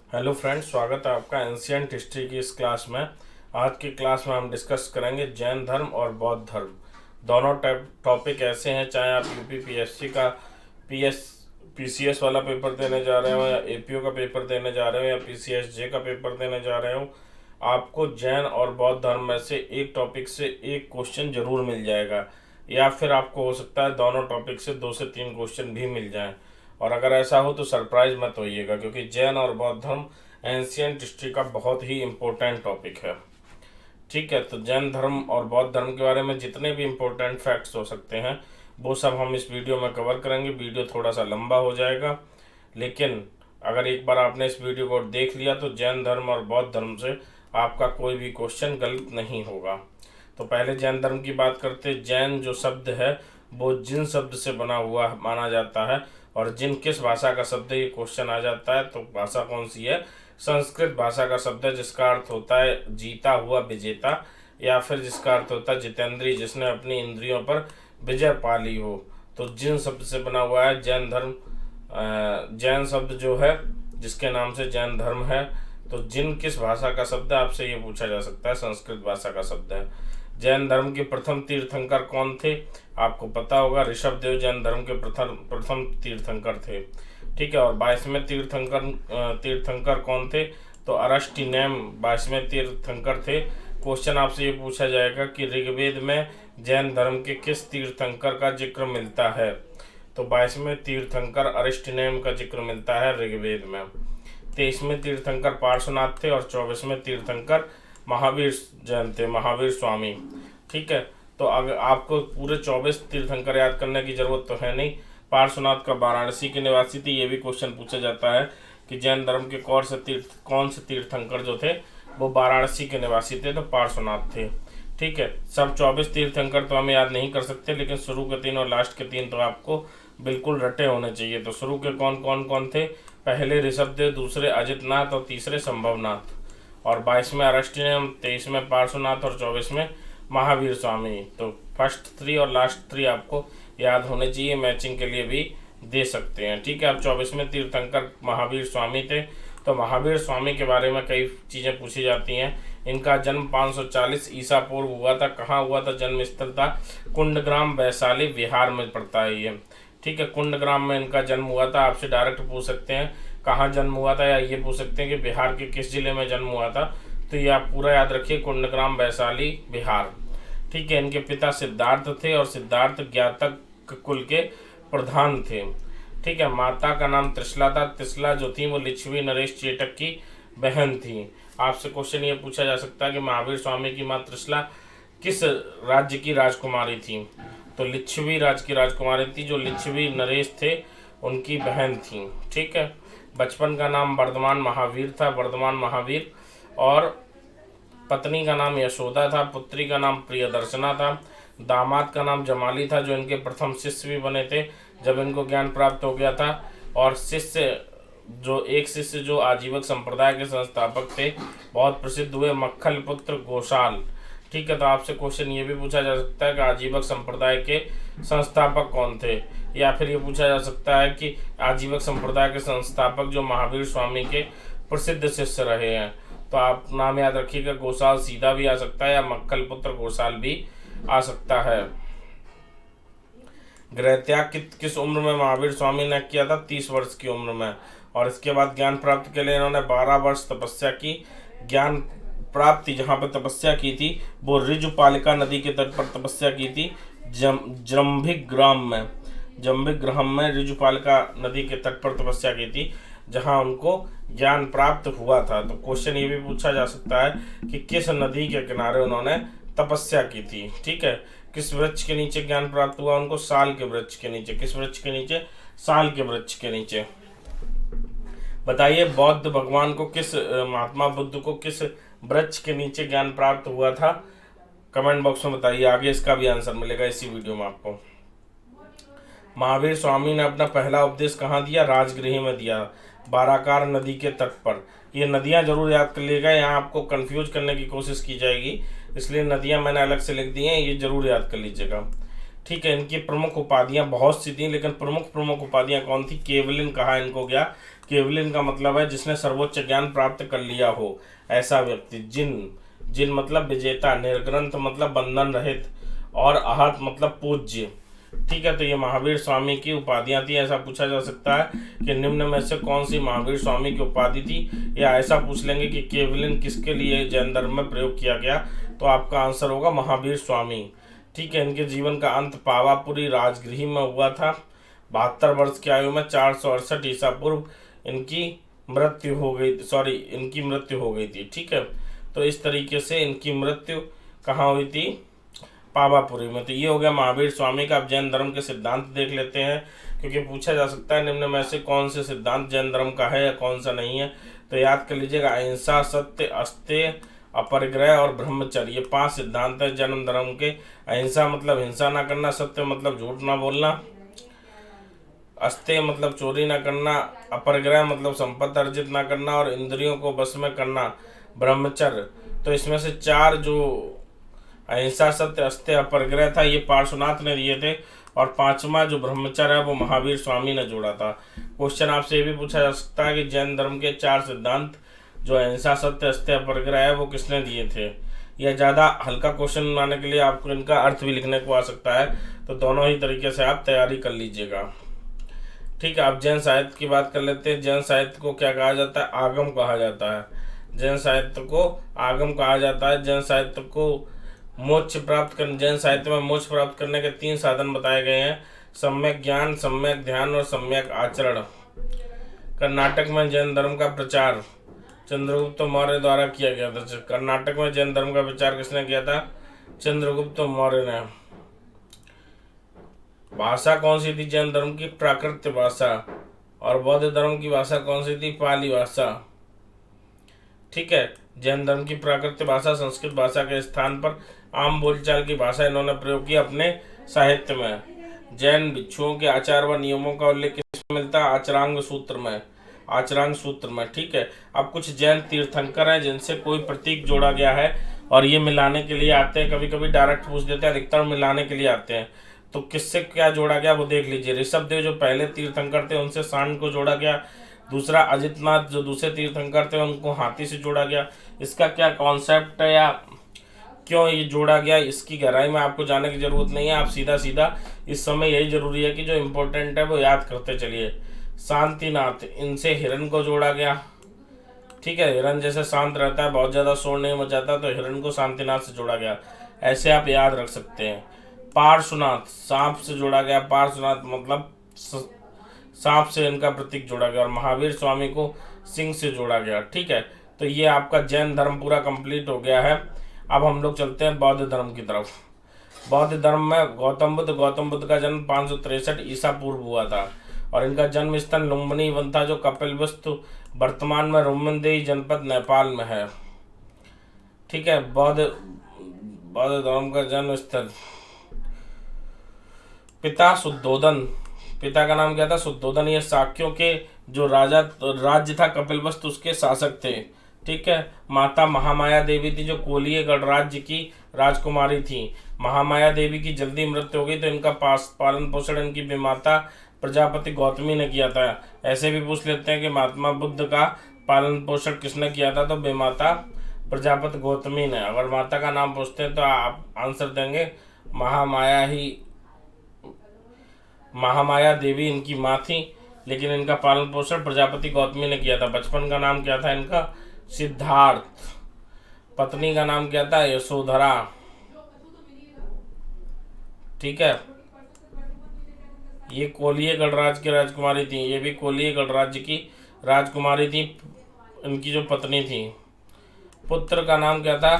Hello friends, स्वागत है आपका एंशियंट हिस्ट्री की इस क्लास में। आज की क्लास में हम डिस्कस करेंगे जैन धर्म और बौद्ध धर्म। दोनों टॉपिक ऐसे हैं, चाहे आप यूपी पीएससी का पीएस पीसीएस वाला पेपर देने जा रहे हो या एपीओ का पेपर देने जा रहे हो या पीसीएसजे का पेपर देने जा रहे हो, आपको जैन और बौद्ध धर्म में से एक टॉपिक से एक क्वेश्चन जरूर मिल जाएगा, या फिर आपको हो सकता है दोनों टॉपिक से 2 से 3 क्वेश्चन भी मिल जाएं। और अगर ऐसा हो तो सरप्राइज मत होइएगा, क्योंकि जैन और बौद्ध धर्म एंशियंट हिस्ट्री का बहुत ही इम्पोर्टेंट टॉपिक है। ठीक है, तो जैन धर्म और बौद्ध धर्म के बारे में जितने भी इम्पोर्टेंट फैक्ट्स हो सकते हैं वो सब हम इस वीडियो में कवर करेंगे। वीडियो थोड़ा सा लंबा हो जाएगा, लेकिन अगर एक बार आपने इस वीडियो को देख लिया तो जैन धर्म और बौद्ध धर्म से आपका कोई भी क्वेश्चन गलत नहीं होगा। तो पहले जैन धर्म की बात करते। जैन जो शब्द है वो जिन शब्द से बना हुआ माना जाता है, और जिन किस भाषा का शब्द है, ये क्वेश्चन आ जाता है। तो भाषा कौन सी है? संस्कृत भाषा का शब्द है, जिसका अर्थ होता है जीता हुआ विजेता, या फिर जिसका अर्थ होता है जितेंद्रिय, जिसने अपनी इंद्रियों पर विजय पा ली हो। तो जिन शब्द से बना हुआ है जैन धर्म। जैन शब्द जो है जिसके नाम से जैन धर्म है, तो जिन किस भाषा का शब्द है, आपसे ये पूछा जा सकता है, संस्कृत भाषा का शब्द है। जैन धर्म के प्रथम तीर्थंकर कौन थे? आपको पता होगा, ऋषभ देव जैन धर्म के प्रथम तीर्थंकर थे। ठीक है, और 22वें तीर्थंकर कौन थे? तो अरस्टिनेम 22वें तीर्थंकर थे। क्वेश्चन आपसे ये पूछा जाएगा कि ऋग्वेद में जैन धर्म के किस तीर्थंकर का जिक्र मिलता है? तो 22वें तीर्थंकर अरिस्टिनेम का जिक्र मिलता है ऋग्वेद में। 23वें तीर्थंकर पार्श्वनाथ थे, और 24वें तीर्थंकर महावीर जैन थे, महावीर स्वामी। ठीक है, तो अगर आपको पूरे 24 तीर्थंकर याद करने की जरूरत तो है नहीं। पार्श्वनाथ का वाराणसी के निवासी थे, ये भी क्वेश्चन पूछा जाता है कि जैन धर्म के कौन से तीर्थंकर जो थे वो वाराणसी के निवासी थे, तो पार्श्वनाथ थे। ठीक है, सब 24 तीर्थंकर तो हम याद नहीं कर सकते, लेकिन शुरू के 3 और लास्ट के 3 तो आपको बिल्कुल रटे होने चाहिए। तो शुरू के कौन थे? पहले ऋषभदेव, दूसरे अजितनाथ और तीसरे संभवनाथ। और 22वें अरस्टिनेम, 23वें पार्श्वनाथ और 24वें महावीर स्वामी। तो फर्स्ट 3 और लास्ट 3 आपको याद होने चाहिए, मैचिंग के लिए भी दे सकते हैं। ठीक है, अब 24वें तीर्थंकर महावीर स्वामी थे। तो महावीर स्वामी के बारे में कई चीज़ें पूछी जाती हैं। इनका जन्म 540 ईसा पूर्व हुआ था। कहाँ हुआ था? जन्म स्थल था कुंडग्राम, वैशाली, बिहार में पड़ता है ये। ठीक है, कुंडग्राम में इनका जन्म हुआ था। आपसे डायरेक्ट पूछ सकते हैं कहाँ जन्म हुआ था, या ये पूछ सकते हैं कि बिहार के किस जिले में जन्म हुआ था। तो ये आप पूरा याद रखिए, कुंडग्राम, वैशाली, बिहार। ठीक है, इनके पिता सिद्धार्थ थे, और सिद्धार्थ ज्ञातक कुल के प्रधान थे। ठीक है, माता का नाम त्रिशला था। त्रिशला जो थी वो लिच्छवी नरेश चेटक की बहन थी। आपसे क्वेश्चन ये पूछा जा सकता है कि महावीर स्वामी की माँ त्रिशला किस राज्य की राजकुमारी थी? तो लिच्छवी राज्य की राजकुमारी थी। जो लिच्छवी नरेश थे उनकी बहन थी। ठीक है, बचपन का नाम वर्धमान महावीर था, वर्धमान महावीर। और पत्नी का नाम यशोदा था, पुत्री का नाम प्रियदर्शना था। दामाद का नाम जमाली था, जो इनके प्रथम शिष्य भी बने थे जब इनको ज्ञान प्राप्त हो गया था। और एक शिष्य जो आजीवक संप्रदाय के संस्थापक थे, बहुत प्रसिद्ध हुए, मक्खल पुत्र गोशाल। ठीक है, तो आपसे क्वेश्चन ये भी पूछा जा सकता है कि आजीवक संप्रदाय के संस्थापक कौन थे, या फिर ये पूछा जा सकता है कि आजीवक संप्रदाय के संस्थापक जो महावीर स्वामी के प्रसिद्ध शिष्य रहे हैं। तो आप नाम याद रखिएगा, गोसाल सीधा भी आ सकता है, या मक्खल पुत्र गोसाल भी आ सकता है। गृह त्याग किस उम्र में महावीर स्वामी ने किया था? 30 वर्ष की उम्र में। और इसके बाद ज्ञान प्राप्ति के लिए इन्होंने 12 वर्ष तपस्या की। ज्ञान प्राप्ति जहाँ पर तपस्या की थी वो ऋजुपालिका नदी के तट पर तपस्या की थी, जंभिक ग्राम में ऋजुपालिका नदी के तट पर तपस्या की थी, जहाँ उनको ज्ञान प्राप्त हुआ था। तो क्वेश्चन ये भी पूछा जा सकता है कि किस नदी के किनारे उन्होंने तपस्या की थी। ठीक है, किस वृक्ष के नीचे ज्ञान प्राप्त हुआ उनको? साल के वृक्ष के नीचे। किस वृक्ष के नीचे? साल के वृक्ष के नीचे। बताइए, बौद्ध भगवान को महात्मा बुद्ध को किस वृक्ष के नीचे ज्ञान प्राप्त हुआ था? कमेंट बॉक्स में बताइए, आगे इसका भी आंसर मिलेगा इसी वीडियो में आपको। महावीर स्वामी ने अपना पहला उपदेश कहाँ दिया? राजगृह में दिया, बाराकार नदी के तट पर। ये नदियाँ जरूर याद कर लीजिएगा, यहाँ आपको कंफ्यूज करने की कोशिश की जाएगी, इसलिए नदियाँ मैंने अलग से लिख दी हैं, ये जरूर याद कर लीजिएगा। ठीक है। इनकी प्रमुख उपाधियां बहुत सी थी, लेकिन प्रमुख प्रमुख उपाधियां कौन थी? केवलिन कहा इनको गया। केवलिन का मतलब है जिसने सर्वोच्च ज्ञान प्राप्त कर लिया हो, ऐसा व्यक्ति। जिन, जिन मतलब विजेता, निर्ग्रंथ मतलब बंधन रहित, और आहत मतलब पूज्य। ठीक है, तो ये महावीर स्वामी की उपाधियां थी। ऐसा पूछा जा सकता है कि निम्न में से कौन सी महावीर स्वामी की उपाधि थी, या ऐसा पूछ लेंगे कि केवलिन किसके लिए जैन धर्म में प्रयोग किया गया, तो आपका आंसर होगा महावीर स्वामी। ठीक है, इनके जीवन का अंत पावापुरी राजगृह में हुआ था। 72 वर्ष की आयु में 468 ईसा पूर्व इनकी मृत्यु हो गई, इनकी मृत्यु हो गई थी। ठीक है, तो इस तरीके से इनकी मृत्यु कहाँ हुई थी? पावापुरी में। तो ये हो गया महावीर स्वामी का। अब जैन धर्म के सिद्धांत देख लेते हैं, क्योंकि पूछा जा सकता है निम्न में से कौन से सिद्धांत जैन धर्म का है या कौन सा नहीं है। तो याद कर लीजिएगा, अहिंसा, सत्य, अस्तेय, अपरिग्रह और ब्रह्मचर्य, ये 5 सिद्धांत है जैन धर्म के। अहिंसा मतलब हिंसा ना करना, सत्य मतलब झूठ ना बोलना, अस्तेय मतलब चोरी ना करना, अपरिग्रह मतलब संपत्ति अर्जित ना करना, और इंद्रियों को बस में करना, ब्रह्मचर्य। तो इसमें से 4 जो अहिंसा, सत्य, अस्तेय, अपरिग्रह था, ये पार्श्वनाथ ने दिए थे, और 5वां जो ब्रह्मचर्य है वो महावीर स्वामी ने जोड़ा था। क्वेश्चन आपसे ये भी पूछा जा सकता है कि जैन धर्म के 4 सिद्धांत जो अहिंसा, सत्य, अस्तेय, अपरिग्रह है वो किसने दिए थे। या ज़्यादा हल्का क्वेश्चन बनाने के लिए आपको इनका अर्थ भी लिखने को आ सकता है, तो दोनों ही तरीके से आप तैयारी कर लीजिएगा। ठीक है, अब जैन साहित्य की बात कर लेते हैं। जैन साहित्य को क्या कहा जाता है? आगम कहा जाता है। जैन साहित्य को आगम कहा जाता है। जैन साहित्य को मोक्ष प्राप्त करने, जैन साहित्य में मोक्ष प्राप्त करने के 3 साधन बताए गए हैं: सम्यक ज्ञान, सम्यक ध्यान और सम्यक आचरण। कर्नाटक में जैन धर्म का प्रचार चंद्रगुप्त मौर्य द्वारा किया गया था। कर्नाटक में जैन धर्म का प्रचार किसने किया था? चंद्रगुप्त मौर्य ने। भाषा कौन सी थी जैन धर्म की? प्राकृत भाषा। और बौद्ध धर्म की भाषा कौन सी थी? पाली भाषा। ठीक है, जैन धर्म की प्राकृत भाषा संस्कृत भाषा के स्थान पर आम बोलचाल की भाषा इन्होंने प्रयोग की अपने साहित्य में। जैन भिक्षुओं के आचार व नियमों का उल्लेख किसमें मिलता है? आचरांग सूत्र में। आचरांग सूत्र में। ठीक है, अब कुछ जैन तीर्थंकर हैं जिनसे कोई प्रतीक जोड़ा गया है, और ये मिलाने के लिए आते हैं। कभी कभी डायरेक्ट पूछ देते हैं, अधिकतर मिलाने के लिए आते हैं। तो किससे क्या जोड़ा गया वो देख लीजिए। ऋषभदेव जो पहले तीर्थंकर थे उनसे सांड को जोड़ा गया। दूसरा, अजितनाथ जो दूसरे तीर्थंकर थे उनको हाथी से जोड़ा गया। इसका क्या कॉन्सेप्ट है या क्यों ये जोड़ा गया, इसकी गहराई में आपको जाने की जरूरत नहीं है। आप सीधा सीधा इस समय यही जरूरी है कि जो इम्पोर्टेंट है वो याद करते चलिए। शांतिनाथ, इनसे हिरण को जोड़ा गया। ठीक है, हिरण जैसे शांत रहता है, बहुत ज़्यादा शोर नहीं मचाता, तो हिरण को शांतिनाथ से जोड़ा गया। ऐसे आप याद रख सकते हैं। पार्श्वनाथ, सांप से जोड़ा गया। पार्श्वनाथ मतलब सांप से इनका प्रतीक जोड़ा गया। और महावीर स्वामी को सिंह से जोड़ा गया। ठीक है, तो ये आपका जैन धर्म पूरा कंप्लीट हो गया है। अब हम लोग चलते हैं बौद्ध धर्म की तरफ। बौद्ध धर्म में गौतम बुद्ध का जन्म 563 ईसा पूर्व हुआ था, और इनका जन्म स्थल लुम्बिनी वन था, जो कपिलवस्तु वर्तमान में रुम्मदेई जनपद नेपाल में है। ठीक है, बौद्ध धर्म का जन्म स्थल। पिता शुद्धोदन, पिता का नाम क्या था? शुद्धोदन। ये शाक्यों के जो राज्य था कपिलवस्तु उसके शासक थे। ठीक है, माता महामाया देवी थी, जो कोलिय गणराज्य की राजकुमारी थी। महामाया देवी की जल्दी मृत्यु हो गई, तो इनका पालन पोषण इनकी विमाता प्रजापति गौतमी ने किया था। ऐसे भी पूछ लेते हैं कि महात्मा बुद्ध का पालन पोषण किसने किया था, तो विमाता प्रजापति गौतमी ने। अगर माता का नाम पूछते हैं तो आप आंसर देंगे महामाया देवी इनकी माँ थी, लेकिन इनका पालन पोषण प्रजापति गौतमी ने किया था। बचपन का नाम क्या था इनका? सिद्धार्थ। पत्नी का नाम क्या था? यशोधरा। ठीक है, ये कोलिय गणराज्य की राजकुमारी थी। ये भी कोलिय गणराज्य की राजकुमारी थी, इनकी जो पत्नी थी। पुत्र का नाम क्या था?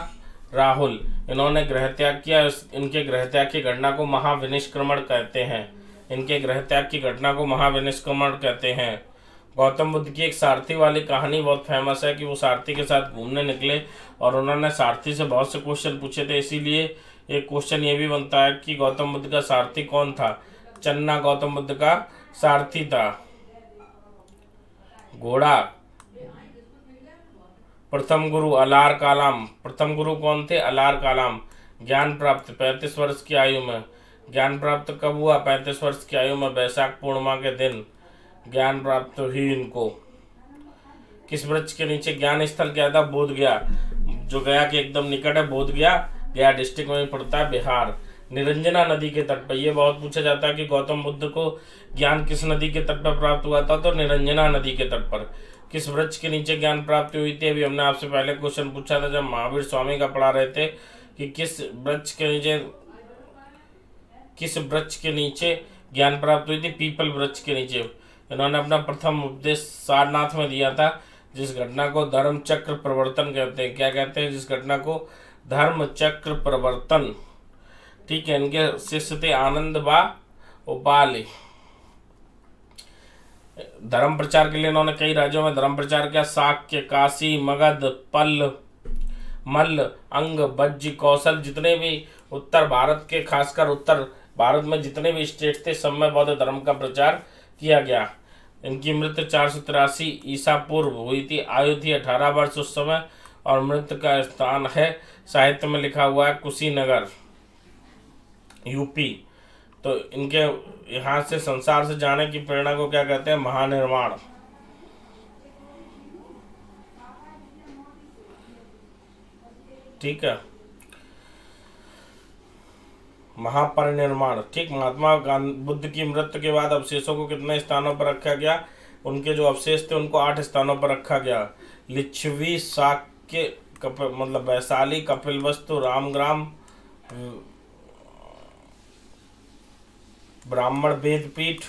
राहुल। इन्होंने गृह त्याग किया। इनके गृह त्याग की घटना को महाविनिष्क्रमण कहते हैं। इनके गृह त्याग की घटना को महाविनिष्क्रमण कहते हैं। गौतम बुद्ध की एक सारथी वाली कहानी बहुत फेमस है कि वो सारथी के साथ घूमने निकले और उन्होंने सारथी से बहुत से क्वेश्चन पूछे थे। इसीलिए एक क्वेश्चन ये भी बनता है कि गौतम बुद्ध का सारथी कौन था? चन्ना गौतम बुद्ध का सारथी था। घोड़ा। प्रथम गुरु अलार कालाम। प्रथम गुरु कौन थे? अलार कालाम। ज्ञान प्राप्त 35 वर्ष की आयु में। ज्ञान प्राप्त कब हुआ? 35 वर्ष की आयु में वैशाख पूर्णिमा के दिन ज्ञान प्राप्त हुई इनको। किस वृक्ष के नीचे ज्ञान स्थल क्या था? बोध गया, जो गया के एकदम निकट है। बोध गया गया डिस्ट्रिक्ट में पड़ता है, बिहार। निरंजना नदी के तट पर, यह बहुत पूछा जाता है कि गौतम बुद्ध को ज्ञान किस नदी के तट पर प्राप्त हुआ था? तो निरंजना नदी के तट पर। किस वृक्ष के नीचे ज्ञान प्राप्त हुई थी? अभी हमने आपसे पहले क्वेश्चन पूछा था जब महावीर स्वामी का पढ़ा रहे थे कि किस वृक्ष के नीचे ज्ञान प्राप्त हुई थी? पीपल वृक्ष के नीचे। इन्होंने अपना प्रथम उपदेश सारनाथ में दिया था, जिस घटना को धर्म चक्र प्रवर्तन कहते हैं। क्या कहते हैं? जिस घटना को धर्म चक्र प्रवर्तन। ठीक है, इनके शिष्य थे आनंद व उपाली। धर्म प्रचार के लिए इन्होंने कई राज्यों में धर्म प्रचार किया। शाक्य, काशी, मगध, पल्ल, मल्ल, अंग, बज्ज, कौशल, जितने भी उत्तर भारत के, खासकर उत्तर भारत में जितने भी स्टेट थे, सब में बौद्ध धर्म का प्रचार किया गया। इनकी मृत्यु 483 ईसा पूर्व हुई थी। आयु थी 18 वर्ष उस समय। और मृत्यु का स्थान है, साहित्य में लिखा हुआ है, कुशीनगर, यूपी। तो इनके यहाँ से संसार से जाने की प्रेरणा को क्या कहते हैं? महानिर्वाण। ठीक है, महापरिनिर्वाण। ठीक, महात्मा बुद्ध की मृत्यु के बाद अवशेषों को कितने स्थानों पर रखा गया? उनके जो अवशेष थे उनको 8 स्थानों पर रखा गया। लिच्छवी, शाक्य, मतलब वैशाली, कपिलवस्तु, रामग्राम, ब्राह्मण वेदपीठ,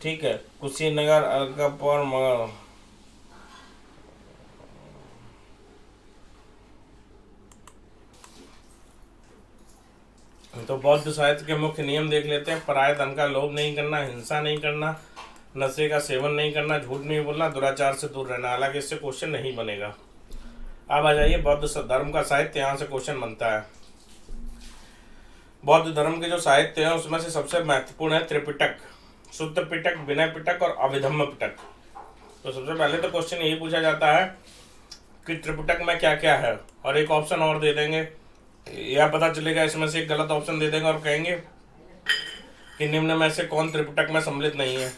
ठीक है, कुशीनगर, अलकापुर, मगर। तो बौद्ध साहित्य के मुख्य नियम देख लेते हैं। पराये धन का लोभ नहीं करना, हिंसा नहीं करना, नशे का सेवन नहीं करना, झूठ नहीं बोलना, दुराचार से दूर रहना। हालांकि इससे क्वेश्चन नहीं बनेगा। अब आ जाइए बौद्ध धर्म का साहित्य, यहाँ से क्वेश्चन बनता है। बौद्ध धर्म के जो साहित्य है उसमें से सबसे महत्वपूर्ण है त्रिपिटक, शुद्ध पिटक, विनय पिटक और अभिधम्म पिटक। तो सबसे पहले तो क्वेश्चन यही पूछा जाता है कि त्रिपिटक में क्या क्या है, और एक ऑप्शन और दे देंगे, यह पता चलेगा इसमें से एक गलत ऑप्शन दे देंगे और कहेंगे कि निम्न में से कौन त्रिपिटक में सम्मिलित नहीं है।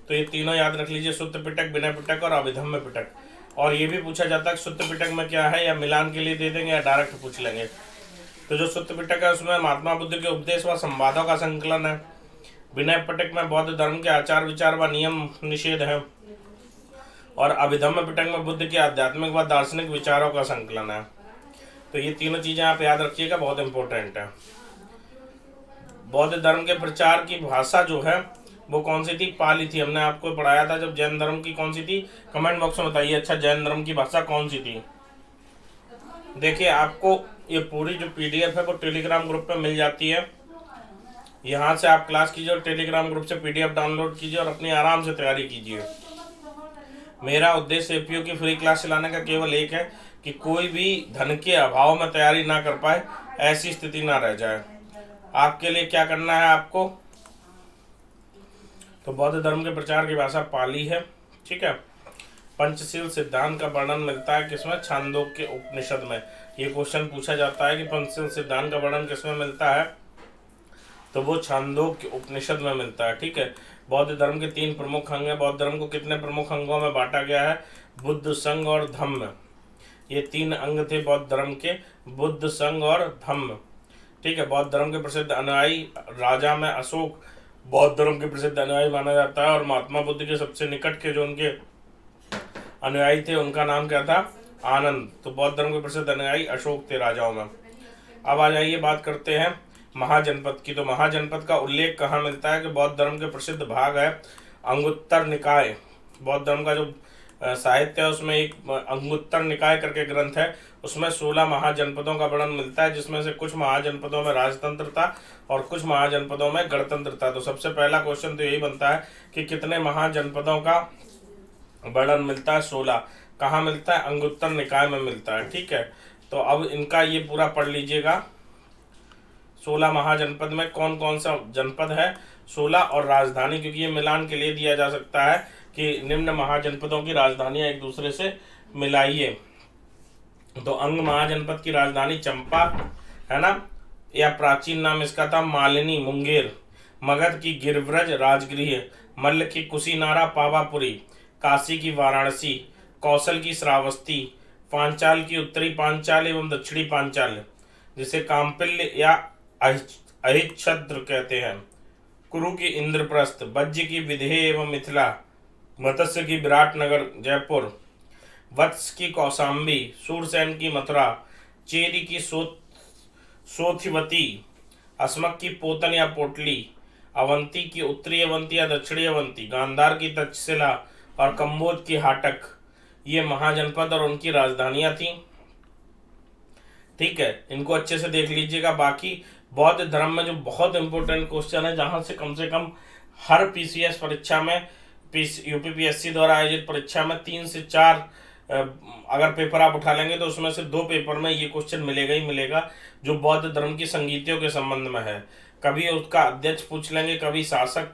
तो ये तीनों याद रख लीजिए, शुद्ध पिटक, विनय पिटक और अभिधम्म पिटक। और ये भी पूछा जाता है कि शुद्ध पिटक में क्या है, या मिलान के लिए दे देंगे या डायरेक्ट पूछ लेंगे। तो जो शुद्ध पिटक है उसमें महात्मा बुद्ध के उपदेश व संवादों का संकलन है। विनय पिटक में बौद्ध धर्म के आचार विचार व नियम निषेध है। और अभिधम्म पिटक में बुद्ध के आध्यात्मिक व दार्शनिक विचारों का संकलन है। तो ये तीनों चीजें आप याद रखिएगा, बहुत इंपॉर्टेंट है। बौद्ध धर्म के प्रचार की भाषा जो है वो कौन सी थी? पाली थी। हमने आपको पढ़ाया था जब जैन धर्म की कौन सी थी, कमेंट बॉक्स में बताइए। अच्छा, जैन धर्म की भाषा कौन सी थी? देखिए, आपको ये पूरी जो पीडीएफ है वो टेलीग्राम ग्रुप पे मिल जाती है। यहाँ से आप क्लास कीजिए और टेलीग्राम ग्रुप से पीडीएफ डाउनलोड कीजिए और अपनी आराम से तैयारी कीजिए। मेरा उद्देश्य एपीओ की फ्री क्लास चलाने का केवल एक है कि कोई भी धन के अभाव में तैयारी ना कर पाए, ऐसी स्थिति ना रह जाए। आपके लिए क्या करना है आपको? तो बौद्ध धर्म के प्रचार की भाषा पाली है। ठीक है, पंचशील सिद्धांत का वर्णन मिलता है किसमें? छांदोग्य के उपनिषद में। ये क्वेश्चन पूछा जाता है कि पंचशील सिद्धांत का वर्णन किसमें मिलता है, तो वो छांदोग्य के उपनिषद में मिलता है। ठीक है, बौद्ध धर्म के 3 प्रमुख अंग हैं। बौद्ध धर्म को कितने प्रमुख अंगों में बांटा गया है? बुद्ध, संघ और धम्म। ये 3 अंग थे बौद्ध धर्म के, बुद्ध, संघ और धम्म। ठीक है, बौद्ध धर्म के प्रसिद्ध अनुयायी राजा में अशोक बौद्ध धर्म के प्रसिद्ध अनुयायी माना जाता है। और महात्मा बुद्ध के सबसे निकट के जो उनके अनुयायी थे उनका नाम क्या था? आनंद। तो बौद्ध धर्म के प्रसिद्ध अनुयायी अशोक थे राजाओं में। अब आ जाइए बात करते हैं महाजनपद की। तो महाजनपद का उल्लेख कहाँ मिलता है? कि बौद्ध धर्म के प्रसिद्ध भाग है अंगुत्तर निकाय। बौद्ध धर्म का जो साहित्य है उसमें एक अंगुत्तर निकाय करके ग्रंथ है, उसमें 16 महाजनपदों का वर्णन मिलता है, जिसमें से कुछ महाजनपदों में राजतंत्र था और कुछ महाजनपदों में गणतंत्र था। तो सबसे पहला क्वेश्चन तो यही बनता है कि कितने महाजनपदों का वर्णन मिलता है? 16। कहाँ मिलता है? अंगुत्तर निकाय में मिलता है। ठीक है, तो अब इनका ये पूरा पढ़ लीजिएगा। 16 महाजनपद में कौन कौन सा जनपद है? 16 और राजधानी, क्योंकि ये मिलान के लिए दिया जा सकता है कि निम्न महाजनपदों की राजधानियां एक दूसरे से मिलाइए। तो अंग महाजनपद की राजधानी चंपा है ना, या प्राचीन नाम इसका था मालिनी मुंगेर, मगध की गिरिव्रज राजगृह, मल्ल की कुशीनारा पावापुरी, काशी की वाराणसी, कौशल की श्रावस्ती, पांचाल की उत्तरी पांचाल एवं दक्षिणी पांचाल जिसे काम्पिल्य या अहिच्छद्र कहते हैं, कुरु की इंद्रप्रस्थ, वज्र की विदेह एवं मिथिला, मत्स्य की विराटनगर जयपुर, वत्स की कौशाम्बी, सूरसेन की मथुरा, चेरी की सोथिवती, अस्मक की पोतन या पोटली, अवंती की उत्तरी अवंती या दक्षिणी अवंती, गांधार की तक्षशिला और कंबोज की हाटक, ये महाजनपद और उनकी राजधानियां थीं। ठीक है, इनको अच्छे से देख लीजिएगा। बाकी बौद्ध धर्म में जो बहुत इंपॉर्टेंट क्वेश्चन है, जहां से कम हर पीसीएस परीक्षा में, यूपीपीएससी द्वारा आयोजित परीक्षा में 3 से 4 अगर पेपर आप उठा लेंगे तो उसमें से 2 पेपर में ये क्वेश्चन मिलेगा ही मिलेगा, जो बौद्ध धर्म की संगीतियों के संबंध में है। कभी उसका अध्यक्ष पूछ लेंगे, कभी शासक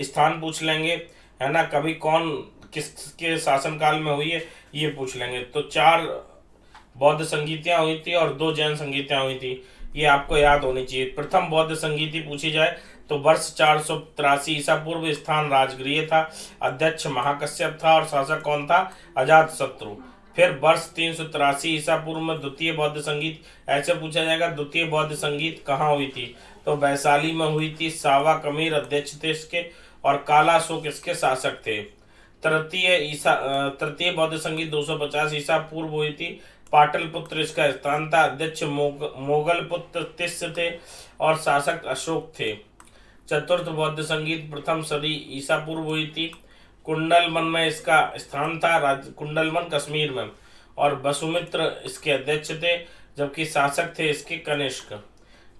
स्थान पूछ लेंगे, है ना, कभी कौन किसके शासनकाल में हुई है ये पूछ लेंगे। तो 4 बौद्ध संगीतियां हुई थी और 2 जैन संगीतियां हुई थी, ये आपको याद होनी चाहिए। प्रथम बौद्ध संगीति पूछी जाए तो वर्ष 483 ईसा पूर्व, स्थान राजगृह था, अध्यक्ष महाकश्यप था और शासक कौन था, अजातशत्रु। फिर वर्ष 383 ईसा पूर्व में द्वितीय बौद्ध संगीत, ऐसे पूछा जाएगा द्वितीय बौद्ध संगीत कहाँ हुई थी, तो वैशाली में हुई थी। सावा कमीर अध्यक्ष थे इसके और कालाशोक इसके शासक थे। तृतीय बौद्ध संगीत 250 ईसा पूर्व हुई थी, पाटलिपुत्र इसका स्थान था, अध्यक्ष मोगल पुत्र तिस्य थे और शासक अशोक थे। चतुर्थ बौद्ध संगीत प्रथम सदी ईसा पूर्व हुई थी, कुंडलवन में इसका स्थान था, कुंडलवन कश्मीर में, और वसुमित्र इसके अध्यक्ष थे, जबकि शासक थे इसके कनिष्क।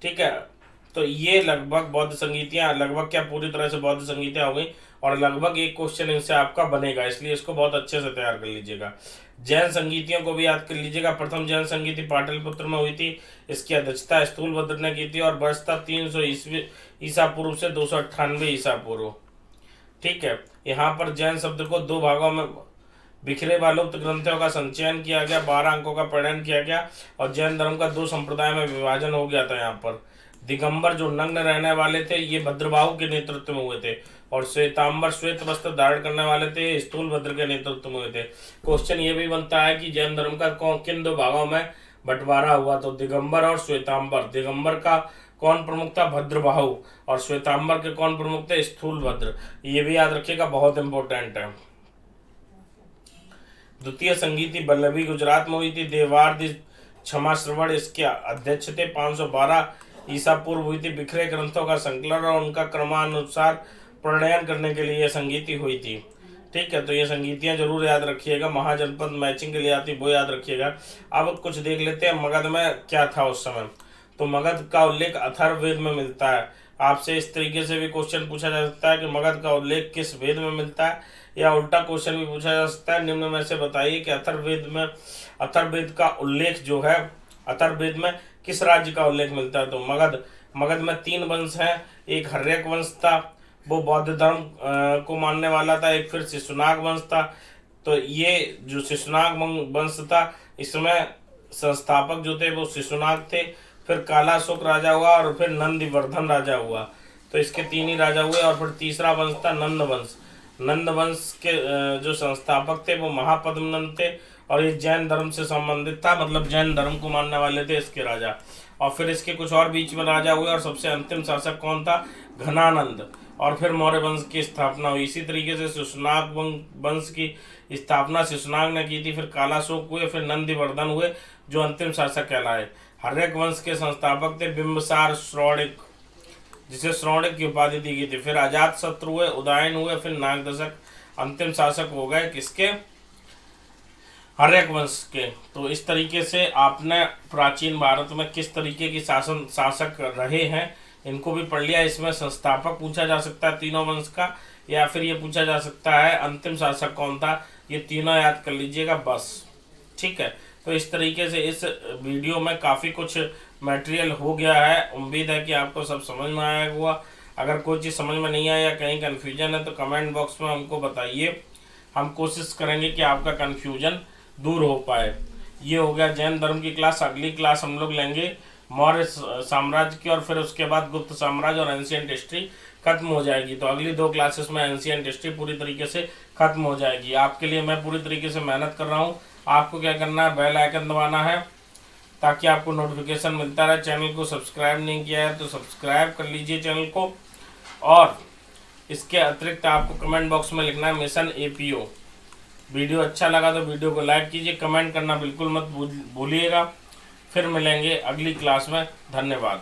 ठीक है, तो ये लगभग बौद्ध संगीतियाँ, लगभग क्या पूरी तरह से बौद्ध संगीतियाँ हो गई, और लगभग एक क्वेश्चन इनसे आपका बनेगा, इसलिए इसको बहुत अच्छे से तैयार कर लीजिएगा। जैन संगीतियों को भी याद कर लीजिएगा। प्रथम जैन संगीति पाटलिपुत्र में हुई थी, इसकी अध्यक्षता स्थूलभद्र ने की थी और वर्ष था 300 ईसा पूर्व से 298 ईसा पूर्व। ठीक है, यहाँ पर जैन शब्द को 2 भागों में बिखरे व लुप्त ग्रंथों का संचयन किया गया, 12 अंकों का प्रणयन किया गया और जैन धर्म का 2 संप्रदाय में विभाजन हो गया था। यहाँ पर दिगंबर जो नग्न रहने वाले थे ये भद्रबाहु के नेतृत्व में हुए थे, और श्वेतांबर श्वेत वस्त्र धारण करने वाले थे स्थूलभद्र के नेतृत्व में हुए थे। क्वेश्चन ये भी बनता है कि जैन धर्म का किन 2 भागों में बंटवारा हुआ, तो दिगंबर और श्वेतांबर। दिगंबर का कौन प्रमुख था, भद्रबाहु, और श्वेतांबर के कौन प्रमुख थे, स्थूलभद्र। ये भी याद रखिएगा, बहुत इंपॉर्टेंट है। द्वितीय संगीति वल्लभी गुजरात में हुई थी, देवार्द क्षमा श्रवण इसके अध्यक्ष थे, 512 ईसा पूर्व हुई थी। बिखरे ग्रंथों का संकलन और उनका क्रमानुसार प्रणयन करने के लिए यह संगीति हुई थी। ठीक है, तो ये संगीतियां जरूर याद रखिएगा, महाजनपद मैचिंग के लिए आती, वो याद रखिएगा। अब कुछ देख लेते हैं मगध में क्या था उस समय। तो मगध का उल्लेख अथर्ववेद में मिलता है। आपसे इस तरीके से भी क्वेश्चन पूछा जा सकता है कि मगध का उल्लेख किस वेद में मिलता है, या उल्टा क्वेश्चन भी पूछा जा सकता है, निम्न में से बताइए कि अथर्ववेद का उल्लेख जो है, अथर्ववेद में किस राज्य का उल्लेख मिलता है, तो मगध में 3 वंश हैं। एक हर्यक वंश था, वो बौद्ध धर्म को मानने वाला था। एक फिर शिशुनाग वंश था, तो ये जो शिशुनाग वंश था इसमें संस्थापक जो थे वो शिशुनाग थे। फिर कालाशोक राजा हुआ और फिर नंदिवर्धन राजा हुआ, तो इसके 3 ही राजा हुए। और फिर तीसरा वंश था नंद वंश। नंद वंश के जो संस्थापक थे वो महापद्मनंद थे, और ये जैन धर्म से संबंधित था, मतलब जैन धर्म को मानने वाले थे इसके राजा। और फिर इसके कुछ और बीच में राजा हुए, और सबसे अंतिम शासक कौन था, घनानंद। और फिर मौर्य वंश की स्थापना हुई। इसी तरीके से शिशुनाग वंश की स्थापना शिशुनाग ने की थी, फिर कालाशोक हुए, फिर नंदिवर्धन हुए जो अंतिम शासक कहलाए। हर्यक वंश के संस्थापक थे बिंबिसार श्रौणिक, जिसे श्रौणिक की उपाधि दी गई थी। फिर अजातशत्रु हुए, उदयन हुए, फिर नागदशक अंतिम शासक हो गए किसके, हर्यक वंश के। तो इस तरीके से आपने प्राचीन भारत में किस तरीके की शासक रहे हैं इनको भी पढ़ लिया। इसमें संस्थापक पूछा जा सकता है तीनों वंश का, या फिर ये पूछा जा सकता है अंतिम शासक कौन था, ये तीनों याद कर लीजिएगा बस। ठीक है, तो इस तरीके से इस वीडियो में काफ़ी कुछ मटेरियल हो गया है। उम्मीद है कि आपको सब समझ में आया हुआ। अगर कोई चीज़ समझ में नहीं आया या कहीं कन्फ्यूजन है तो कमेंट बॉक्स में हमको बताइए, हम कोशिश करेंगे कि आपका कन्फ्यूजन दूर हो पाए। ये हो गया जैन धर्म की क्लास। अगली क्लास हम लोग लेंगे मौर्य साम्राज्य की, और फिर उसके बाद गुप्त साम्राज्य और एंशियंट हिस्ट्री खत्म हो जाएगी। तो अगली 2 क्लासेस में एंशियंट हिस्ट्री पूरी तरीके से खत्म हो जाएगी। आपके लिए मैं पूरी तरीके से मेहनत कर रहा हूँ। आपको क्या करना है, बेल आइकन दबाना है ताकि आपको नोटिफिकेशन मिलता रहे। चैनल को सब्सक्राइब नहीं किया है तो सब्सक्राइब कर लीजिए चैनल को। और इसके अतिरिक्त आपको कमेंट बॉक्स में लिखना है मिशन एपीओ। वीडियो अच्छा लगा तो वीडियो को लाइक कीजिए, कमेंट करना बिल्कुल मत भूलिएगा। फिर मिलेंगे अगली क्लास में। धन्यवाद।